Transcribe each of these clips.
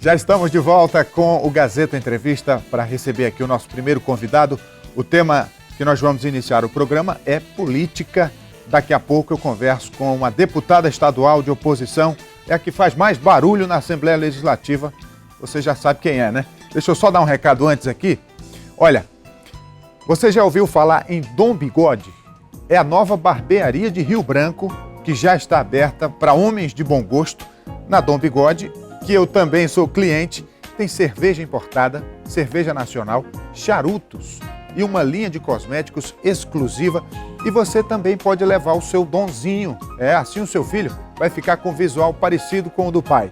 Já estamos de volta com o Gazeta Entrevista para receber aqui o nosso primeiro convidado. O tema que nós vamos iniciar o programa é política. Daqui a pouco eu converso com uma deputada estadual de oposição, é a que faz mais barulho na Assembleia Legislativa. Você já sabe quem é, né? Deixa eu só dar um recado antes aqui. Olha, você já ouviu falar em Dom Bigode? É a nova barbearia de Rio Branco, que já está aberta para homens de bom gosto. Na Dom Bigode, que eu também sou cliente, tem cerveja importada, cerveja nacional, charutos e uma linha de cosméticos exclusiva. E você também pode levar o seu donzinho. Assim o seu filho vai ficar com um visual parecido com o do pai.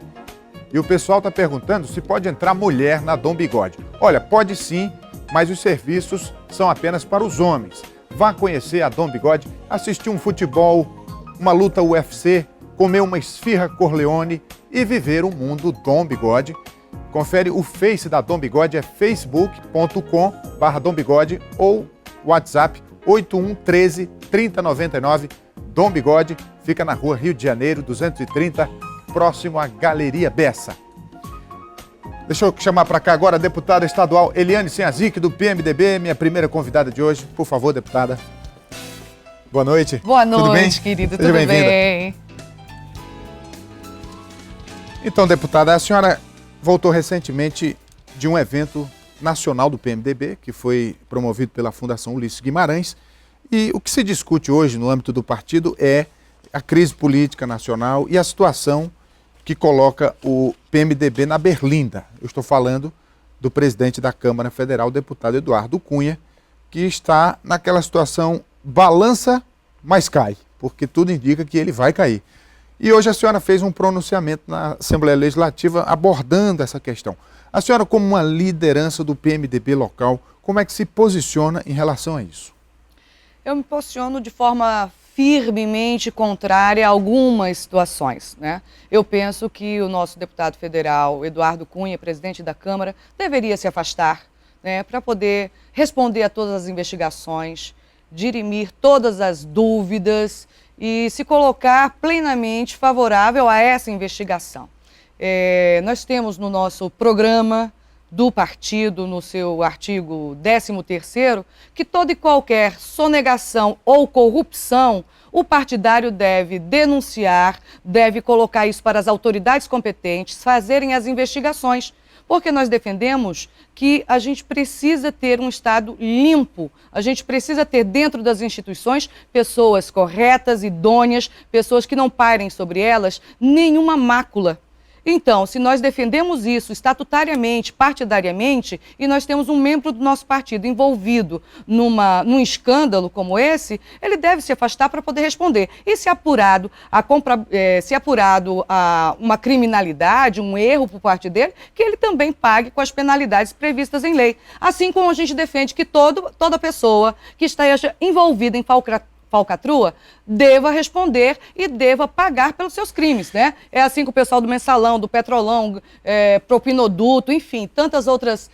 E o pessoal está perguntando se pode entrar mulher na Dom Bigode. Olha, pode sim, mas os serviços são apenas para os homens. Vá conhecer a Dom Bigode, assistir um futebol, uma luta UFC, comer uma esfirra Corleone e viver o mundo Dom Bigode. Confere o Face da Dom Bigode, é facebook.com/Dom Bigode ou WhatsApp 8113-3099. Dom Bigode fica na rua Rio de Janeiro, 230, próximo à Galeria Bessa. Deixa eu chamar para cá agora a deputada estadual Eliane Sinhazic, do PMDB, minha primeira convidada de hoje. Por favor, deputada. Boa noite. Boa noite, tudo bem? querido. Seja tudo bem? Então, deputada, a senhora voltou recentemente de um evento nacional do PMDB, que foi promovido pela Fundação Ulisses Guimarães. E o que se discute hoje no âmbito do partido é a crise política nacional e a situação que coloca o PMDB na berlinda. Eu estou falando do presidente da Câmara Federal, o deputado Eduardo Cunha, que está naquela situação balança, mas cai, porque tudo indica que ele vai cair. E hoje a senhora fez um pronunciamento na Assembleia Legislativa abordando essa questão. A senhora, como uma liderança do PMDB local, como é que se posiciona em relação a isso? Eu me posiciono de forma firmemente contrária a algumas situações, né? Eu penso que o nosso deputado federal, Eduardo Cunha, presidente da Câmara, deveria se afastar, né, para poder responder a todas as investigações, dirimir todas as dúvidas e se colocar plenamente favorável a essa investigação. Nós temos no nosso programa do partido, no seu artigo 13º, que toda e qualquer sonegação ou corrupção, o partidário deve denunciar, deve colocar isso para as autoridades competentes fazerem as investigações, porque nós defendemos que a gente precisa ter um Estado limpo, a gente precisa ter dentro das instituições pessoas corretas, idôneas, pessoas que não pairem sobre elas nenhuma mácula. Então, se nós defendemos isso estatutariamente, partidariamente, e nós temos um membro do nosso partido envolvido num escândalo como esse, ele deve se afastar para poder responder. E se apurado uma criminalidade, um erro por parte dele, que ele também pague com as penalidades previstas em lei. Assim como a gente defende que toda pessoa que esteja envolvida em falcatrua deva responder e deva pagar pelos seus crimes, né? É assim com o pessoal do Mensalão, do Petrolão, Propinoduto, enfim, tantas outras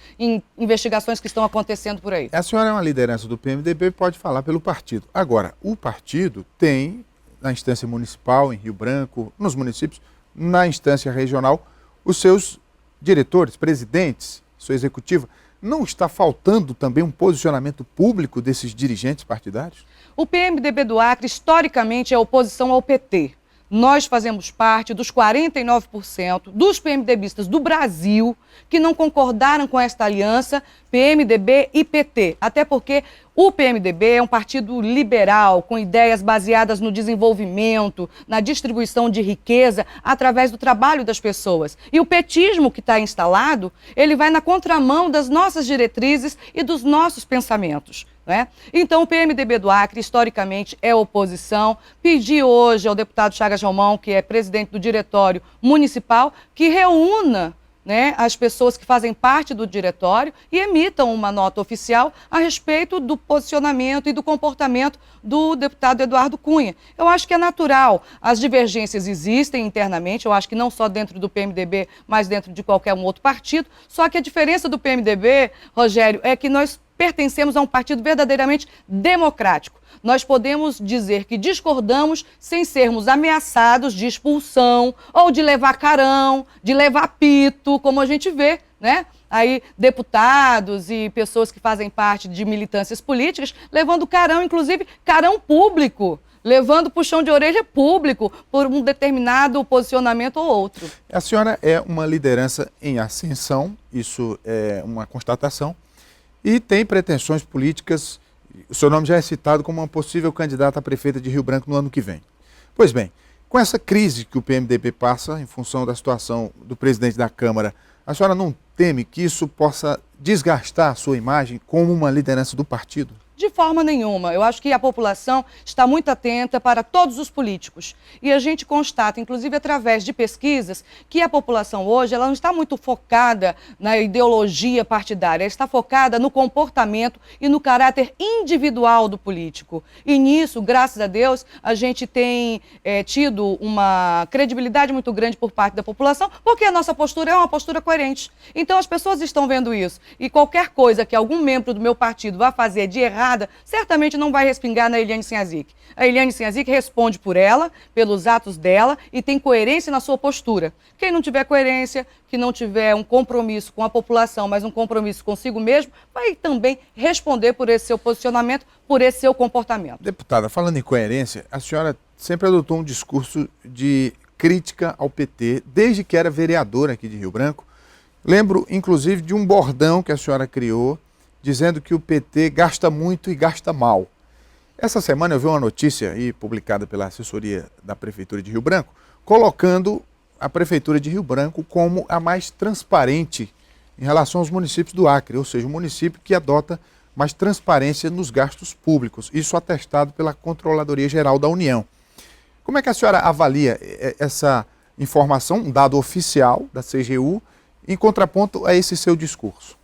investigações que estão acontecendo por aí. A senhora é uma liderança do PMDB e pode falar pelo partido. Agora, o partido tem, na instância municipal, em Rio Branco, nos municípios, na instância regional, os seus diretores, presidentes, sua executiva. Não está faltando também um posicionamento público desses dirigentes partidários? O PMDB do Acre, historicamente, é oposição ao PT. Nós fazemos parte dos 49% dos PMDBistas do Brasil que não concordaram com esta aliança PMDB e PT. Até porque o PMDB é um partido liberal, com ideias baseadas no desenvolvimento, na distribuição de riqueza, através do trabalho das pessoas. E o petismo que está instalado, ele vai na contramão das nossas diretrizes e dos nossos pensamentos. Né? Então, o PMDB do Acre, historicamente, é oposição. Pedi hoje ao deputado Chagas Romão, que é presidente do diretório municipal, que reúna, né, as pessoas que fazem parte do diretório e emitam uma nota oficial a respeito do posicionamento e do comportamento do deputado Eduardo Cunha. Eu acho que é natural, as divergências existem internamente, eu acho que não só dentro do PMDB, mas dentro de qualquer um outro partido, só que a diferença do PMDB, Rogério, é que nós pertencemos a um partido verdadeiramente democrático. Nós podemos dizer que discordamos sem sermos ameaçados de expulsão ou de levar carão, de levar pito, como a gente vê, né? Aí deputados e pessoas que fazem parte de militâncias políticas levando carão, inclusive carão público, levando puxão de orelha público por um determinado posicionamento ou outro. A senhora é uma liderança em ascensão, isso é uma constatação, e tem pretensões políticas. O seu nome já é citado como uma possível candidata a prefeita de Rio Branco no ano que vem. Pois bem, com essa crise que o PMDB passa em função da situação do presidente da Câmara, a senhora não teme que isso possa desgastar a sua imagem como uma liderança do partido? De forma nenhuma. Eu acho que a população está muito atenta para todos os políticos. E a gente constata, inclusive através de pesquisas, que a população hoje ela não está muito focada na ideologia partidária, ela está focada no comportamento e no caráter individual do político. E nisso, graças a Deus, a gente tem tido uma credibilidade muito grande por parte da população, porque a nossa postura é uma postura coerente. Então as pessoas estão vendo isso. E qualquer coisa que algum membro do meu partido vá fazer de errado, certamente não vai respingar na Eliane Sinhazic. A Eliane Sinhazic responde por ela, pelos atos dela e tem coerência na sua postura. Quem não tiver coerência, que não tiver um compromisso com a população, mas um compromisso consigo mesmo, vai também responder por esse seu posicionamento, por esse seu comportamento. Deputada, falando em coerência, a senhora sempre adotou um discurso de crítica ao PT, desde que era vereadora aqui de Rio Branco. Lembro, inclusive, de um bordão que a senhora criou, dizendo que o PT gasta muito e gasta mal. Essa semana eu vi uma notícia aí publicada pela assessoria da Prefeitura de Rio Branco, colocando a Prefeitura de Rio Branco como a mais transparente em relação aos municípios do Acre, ou seja, o município que adota mais transparência nos gastos públicos, isso atestado pela Controladoria Geral da União. Como é que a senhora avalia essa informação, um dado oficial da CGU, em contraponto a esse seu discurso?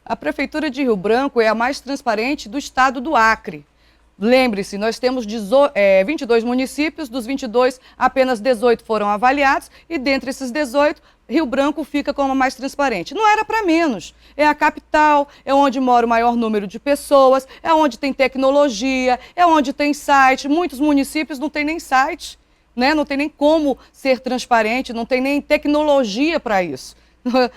A Prefeitura de Rio Branco é a mais transparente do estado do Acre. Lembre-se, nós temos 22 municípios, dos 22, apenas 18 foram avaliados e dentre esses 18, Rio Branco fica como a mais transparente. Não era para menos. É a capital, é onde mora o maior número de pessoas, é onde tem tecnologia, é onde tem site. Muitos municípios não têm nem site, né? Não tem nem como ser transparente, não tem nem tecnologia para isso.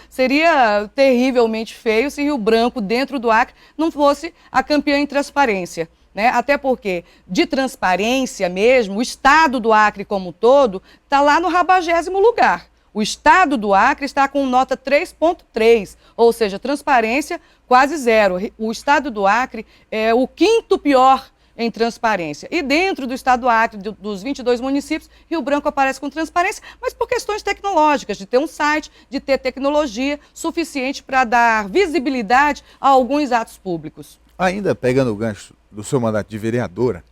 Seria terrivelmente feio se Rio Branco, dentro do Acre, não fosse a campeã em transparência, né? Até porque, de transparência mesmo, o estado do Acre como um todo está lá no 40º lugar. O estado do Acre está com nota 3,3, ou seja, transparência quase zero. O estado do Acre é o 5º pior em transparência. E dentro do estado do Acre, dos 22 municípios, Rio Branco aparece com transparência, mas por questões tecnológicas, de ter um site, de ter tecnologia suficiente para dar visibilidade a alguns atos públicos. Ainda pegando o gancho do seu mandato de vereadora,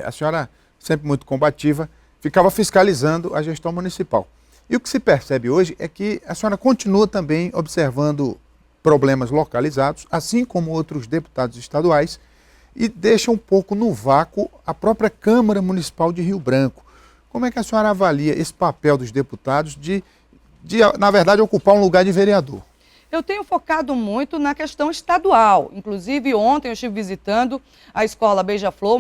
a senhora, sempre muito combativa, ficava fiscalizando a gestão municipal. E o que se percebe hoje é que a senhora continua também observando problemas localizados, assim como outros deputados estaduais, e deixa um pouco no vácuo a própria Câmara Municipal de Rio Branco. Como é que a senhora avalia esse papel dos deputados de na verdade, ocupar um lugar de vereador? Eu tenho focado muito na questão estadual. Inclusive, ontem eu estive visitando a escola Beija-Flor,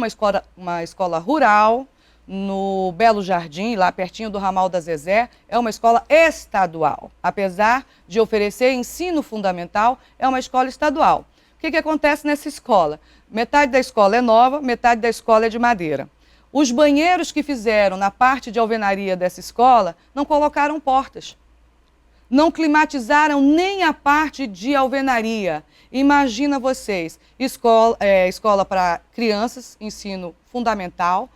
uma escola rural, no Belo Jardim, lá pertinho do ramal da Zezé. É uma escola estadual. Apesar de oferecer ensino fundamental, é uma escola estadual. O que acontece nessa escola? Metade da escola é nova, metade da escola é de madeira. Os banheiros que fizeram na parte de alvenaria dessa escola não colocaram portas. Não climatizaram nem a parte de alvenaria. Imagina vocês, escola para crianças, ensino fundamental,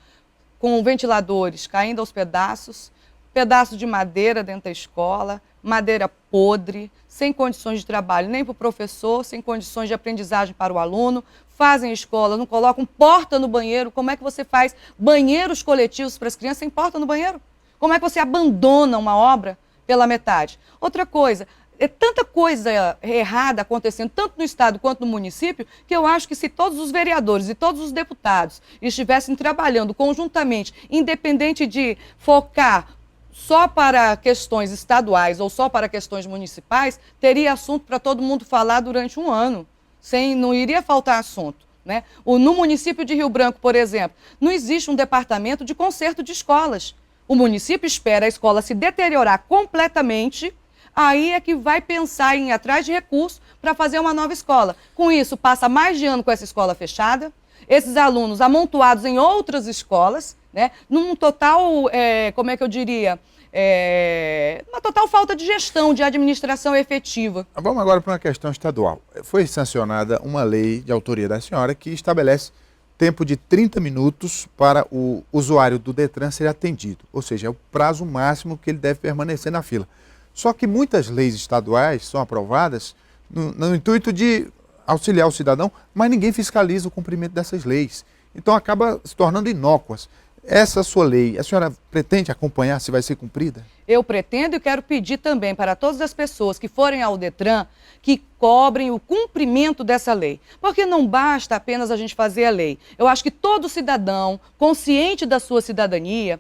com ventiladores caindo aos pedaços, pedaço de madeira dentro da escola, madeira podre, sem condições de trabalho nem para o professor, sem condições de aprendizagem para o aluno, fazem escola, não colocam porta no banheiro. Como é que você faz banheiros coletivos para as crianças sem porta no banheiro? Como é que você abandona uma obra pela metade? Outra coisa, é tanta coisa errada acontecendo, tanto no estado quanto no município, que eu acho que se todos os vereadores e todos os deputados estivessem trabalhando conjuntamente, independente de focar só para questões estaduais ou só para questões municipais, teria assunto para todo mundo falar durante um ano. não iria faltar assunto, né? No município de Rio Branco, por exemplo, não existe um departamento de conserto de escolas. O município espera a escola se deteriorar completamente, aí é que vai pensar em ir atrás de recursos para fazer uma nova escola. Com isso, passa mais de ano com essa escola fechada, esses alunos amontoados em outras escolas, né? Num total, como é que eu diria, uma total falta de gestão, de administração efetiva. Vamos agora para uma questão estadual. Foi sancionada uma lei de autoria da senhora que estabelece tempo de 30 minutos para o usuário do Detran ser atendido, ou seja, é o prazo máximo que ele deve permanecer na fila. Só que muitas leis estaduais são aprovadas no intuito de auxiliar o cidadão, mas ninguém fiscaliza o cumprimento dessas leis. Então acaba se tornando inócuas. Essa sua lei, a senhora pretende acompanhar se vai ser cumprida? Eu pretendo e quero pedir também para todas as pessoas que forem ao Detran que cobrem o cumprimento dessa lei. Porque não basta apenas a gente fazer a lei. Eu acho que todo cidadão, consciente da sua cidadania,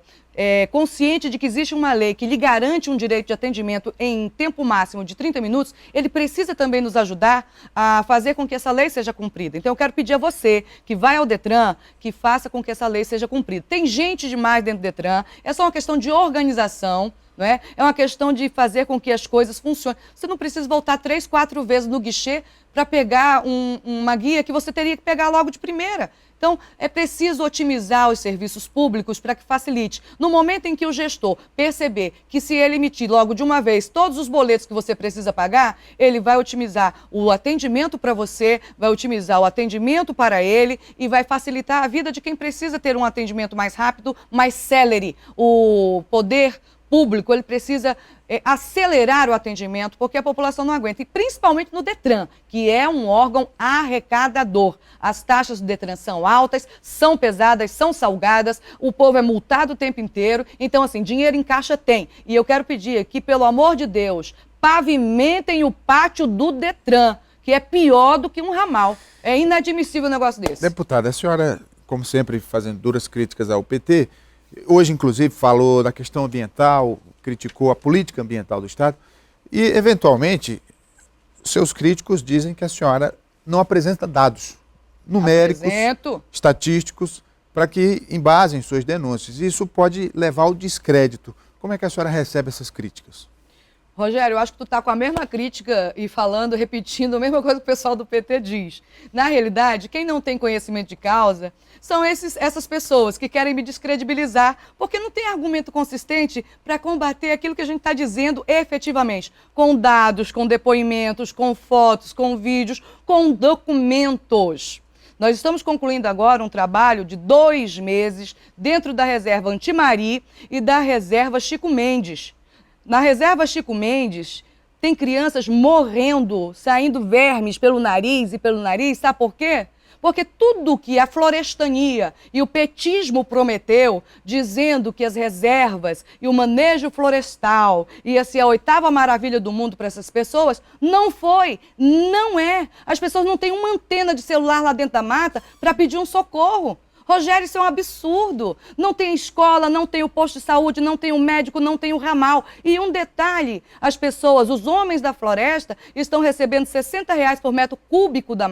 consciente de que existe uma lei que lhe garante um direito de atendimento em tempo máximo de 30 minutos, ele precisa também nos ajudar a fazer com que essa lei seja cumprida. Então eu quero pedir a você que vai ao Detran, que faça com que essa lei seja cumprida. Tem gente demais dentro do Detran, é só uma questão de organização, não é? É uma questão de fazer com que as coisas funcionem. Você não precisa voltar 3, 4 vezes no guichê para pegar uma guia que você teria que pegar logo de primeira. Então, é preciso otimizar os serviços públicos para que facilite. No momento em que o gestor perceber que se ele emitir logo de uma vez todos os boletos que você precisa pagar, ele vai otimizar o atendimento para você, vai otimizar o atendimento para ele e vai facilitar a vida de quem precisa ter um atendimento mais rápido, mais célere. O poder público, ele precisa acelerar o atendimento, porque a população não aguenta, e principalmente no Detran, que é um órgão arrecadador. As taxas do Detran são altas, são pesadas, são salgadas, o povo é multado o tempo inteiro, então assim, dinheiro em caixa tem. E eu quero pedir que, pelo amor de Deus, pavimentem o pátio do Detran, que é pior do que um ramal. É inadmissível um negócio desse. Deputada, a senhora, como sempre, fazendo duras críticas ao PT, hoje, inclusive, falou da questão ambiental, criticou a política ambiental do Estado e, eventualmente, seus críticos dizem que a senhora não apresenta dados numéricos, estatísticos, para que embasem suas denúncias. Isso pode levar ao descrédito. Como é que a senhora recebe essas críticas? Rogério, eu acho que tu está com a mesma crítica e falando, repetindo a mesma coisa que o pessoal do PT diz. Na realidade, quem não tem conhecimento de causa são essas pessoas que querem me descredibilizar, porque não tem argumento consistente para combater aquilo que a gente está dizendo efetivamente, com dados, com depoimentos, com fotos, com vídeos, com documentos. Nós estamos concluindo agora um trabalho de 2 meses dentro da reserva Antimari e da reserva Chico Mendes. Na reserva Chico Mendes, tem crianças morrendo, saindo vermes pelo nariz, sabe por quê? Porque tudo que a florestania e o petismo prometeu, dizendo que as reservas e o manejo florestal ia ser a 8ª maravilha do mundo para essas pessoas, não foi, não é. As pessoas não têm uma antena de celular lá dentro da mata para pedir um socorro. Rogério, isso é um absurdo. Não tem escola, não tem o posto de saúde, não tem o médico, não tem o ramal. E um detalhe, as pessoas, os homens da floresta, estão recebendo R$60 por metro cúbico da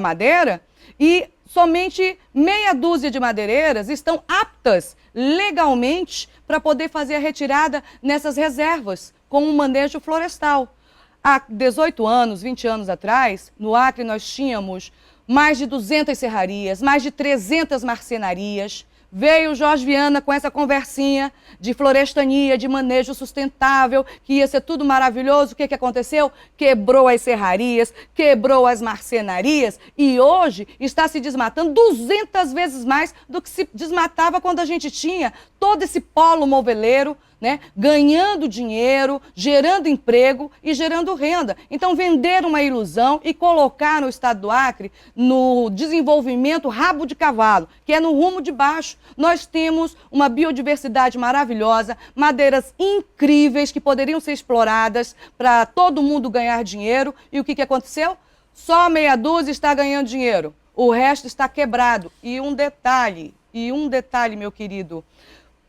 madeira e somente meia dúzia de madeireiras estão aptas legalmente para poder fazer a retirada nessas reservas com o manejo florestal. Há 18 anos, 20 anos atrás, no Acre nós tínhamos mais de 200 serrarias, mais de 300 marcenarias. Veio o Jorge Viana com essa conversinha de florestania, de manejo sustentável, que ia ser tudo maravilhoso. O que aconteceu? Quebrou as serrarias, quebrou as marcenarias e hoje está se desmatando 200 vezes mais do que se desmatava quando a gente tinha todo esse polo moveleiro, né, ganhando dinheiro, gerando emprego e gerando renda. Então, vender uma ilusão e colocar no estado do Acre no desenvolvimento rabo de cavalo, que é no rumo de baixo. Nós temos uma biodiversidade maravilhosa, madeiras incríveis que poderiam ser exploradas para todo mundo ganhar dinheiro. E o que aconteceu? Só meia dúzia está ganhando dinheiro. O resto está quebrado. E um detalhe, meu querido,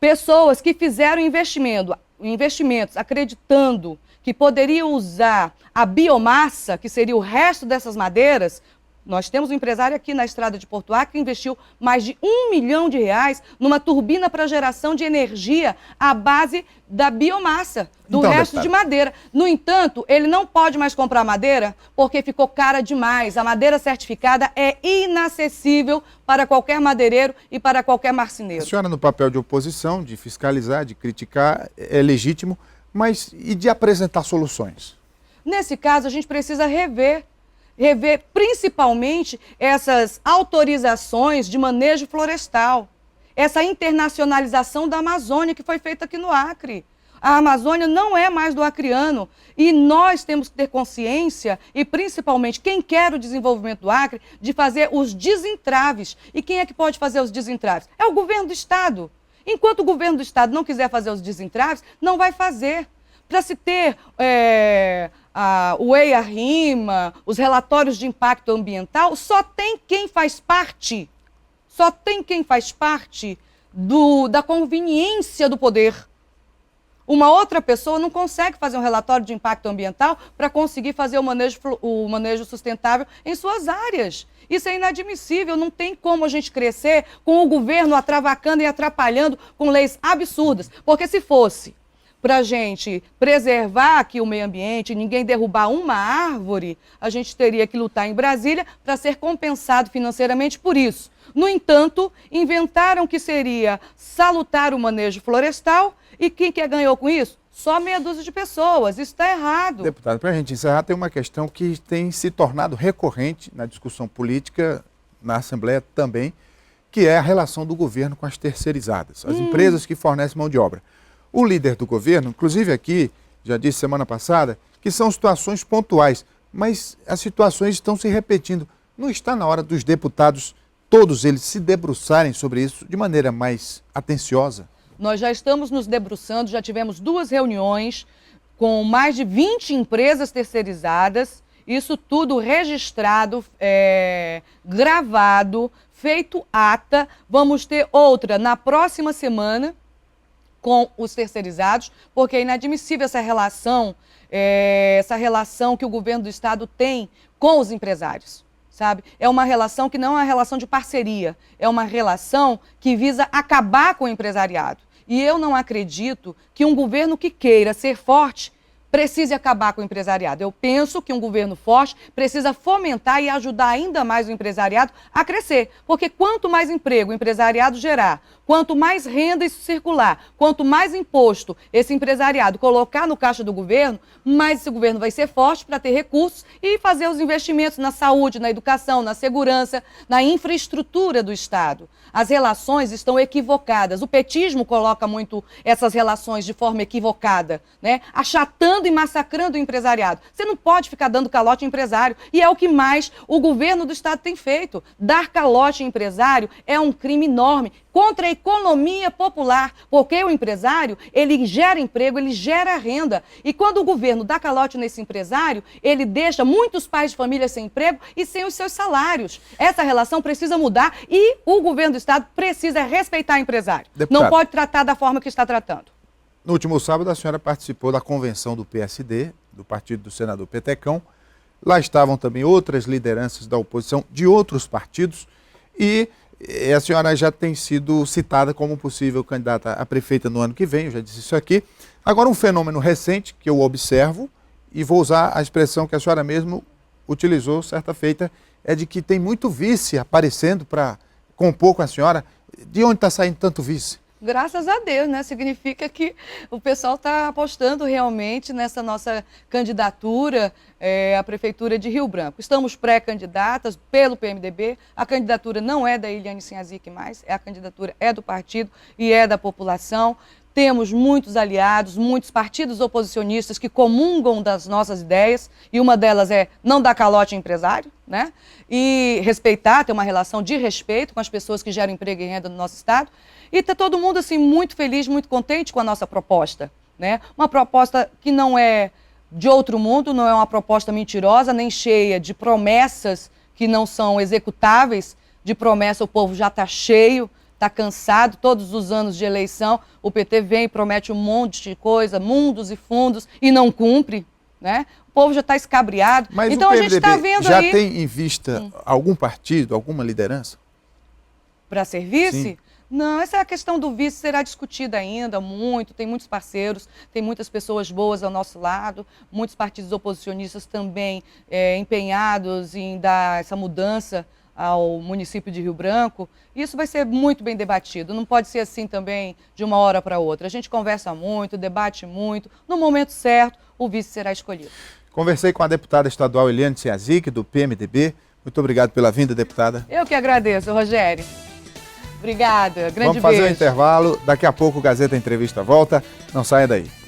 pessoas que fizeram investimentos acreditando que poderia usar a biomassa, que seria o resto dessas madeiras. Nós temos um empresário aqui na estrada de Porto Acre que investiu mais de R$1 milhão numa turbina para geração de energia à base da biomassa, do resto de madeira. No entanto, ele não pode mais comprar madeira porque ficou cara demais. A madeira certificada é inacessível para qualquer madeireiro e para qualquer marceneiro. A senhora, no papel de oposição, de fiscalizar, de criticar, é legítimo, mas e de apresentar soluções? Nesse caso, a gente precisa rever principalmente essas autorizações de manejo florestal, essa internacionalização da Amazônia que foi feita aqui no Acre. A Amazônia não é mais do acreano e nós temos que ter consciência, e principalmente quem quer o desenvolvimento do Acre, de fazer os desentraves. E quem é que pode fazer os desentraves? É o governo do Estado. Enquanto o governo do Estado não quiser fazer os desentraves, não vai fazer. Para se ter o EIA-RIMA, os relatórios de impacto ambiental, só tem quem faz parte da conveniência do poder. Uma outra pessoa não consegue fazer um relatório de impacto ambiental para conseguir fazer o manejo sustentável em suas áreas. Isso é inadmissível, não tem como a gente crescer com o governo atravacando e atrapalhando com leis absurdas, porque se fosse para a gente preservar aqui o meio ambiente, ninguém derrubar uma árvore, a gente teria que lutar em Brasília para ser compensado financeiramente por isso. No entanto, inventaram que seria salutar o manejo florestal e quem que ganhou com isso? Só meia dúzia de pessoas. Isso está errado. Deputado, para a gente encerrar, tem uma questão que tem se tornado recorrente na discussão política, na Assembleia também, que é a relação do governo com as terceirizadas, as empresas que fornecem mão de obra. O líder do governo, inclusive aqui, já disse semana passada, que são situações pontuais, mas as situações estão se repetindo. Não está na hora dos deputados, todos eles, se debruçarem sobre isso de maneira mais atenciosa? Nós já estamos nos debruçando, já tivemos 2 reuniões com mais de 20 empresas terceirizadas, isso tudo registrado, gravado, feito ata. Vamos ter outra na próxima semana com os terceirizados, porque é inadmissível essa relação que o governo do Estado tem com os empresários, sabe? É uma relação que não é uma relação de parceria, é uma relação que visa acabar com o empresariado. E eu não acredito que um governo que queira ser forte precise acabar com o empresariado. Eu penso que um governo forte precisa fomentar e ajudar ainda mais o empresariado a crescer. Porque quanto mais emprego o empresariado gerar, quanto mais renda isso circular, quanto mais imposto esse empresariado colocar no caixa do governo, mais esse governo vai ser forte para ter recursos e fazer os investimentos na saúde, na educação, na segurança, na infraestrutura do Estado. As relações estão equivocadas. O petismo coloca muito essas relações de forma equivocada, né? Achatando e massacrando o empresariado. Você não pode ficar dando calote em empresário. E é o que mais o governo do Estado tem feito. Dar calote em empresário é um crime enorme contra a economia popular, porque o empresário, ele gera emprego, ele gera renda. E quando o governo dá calote nesse empresário, ele deixa muitos pais de família sem emprego e sem os seus salários. Essa relação precisa mudar e o governo do Estado precisa respeitar o empresário. Deputado, não pode tratar da forma que está tratando. No último sábado, a senhora participou da convenção do PSD, do partido do senador Petecão. Lá estavam também outras lideranças da oposição de outros partidos e a senhora já tem sido citada como possível candidata a prefeita no ano que vem, eu já disse isso aqui. Agora, um fenômeno recente que eu observo, e vou usar a expressão que a senhora mesmo utilizou certa feita, é de que tem muito vice aparecendo para compor com a senhora. De onde está saindo tanto vice? Graças a Deus, né? Significa que o pessoal está apostando realmente nessa nossa candidatura à Prefeitura de Rio Branco. Estamos pré-candidatas pelo PMDB, a candidatura não é da Eliane Sinhazique mais, a candidatura é do partido e é da população. Temos muitos aliados, muitos partidos oposicionistas que comungam das nossas ideias, e uma delas é não dar calote em empresário, né? E respeitar, ter uma relação de respeito com as pessoas que geram emprego e renda no nosso estado. E está todo mundo assim, muito feliz, muito contente com a nossa proposta, né? Uma proposta que não é de outro mundo, não é uma proposta mentirosa, nem cheia de promessas que não são executáveis. De promessa o povo já está cheio, está cansado, todos os anos de eleição, o PT vem e promete um monte de coisa, mundos e fundos, e não cumpre, né? O povo já está escabriado. Mas então o a gente está vendo já aí... tem em vista algum partido, alguma liderança? Para ser vice? Sim. Não, essa questão do vice será discutida ainda muito, tem muitos parceiros, tem muitas pessoas boas ao nosso lado, muitos partidos oposicionistas também empenhados em dar essa mudança ao município de Rio Branco. Isso vai ser muito bem debatido, não pode ser assim também de uma hora para outra. A gente conversa muito, debate muito, no momento certo o vice será escolhido. Conversei com a deputada estadual Eliane Ciazic, do PMDB. Muito obrigado pela vinda, deputada. Eu que agradeço, Rogério. Obrigada, grande beijo. Vamos fazer um intervalo, daqui a pouco o Gazeta Entrevista volta, não saia daí.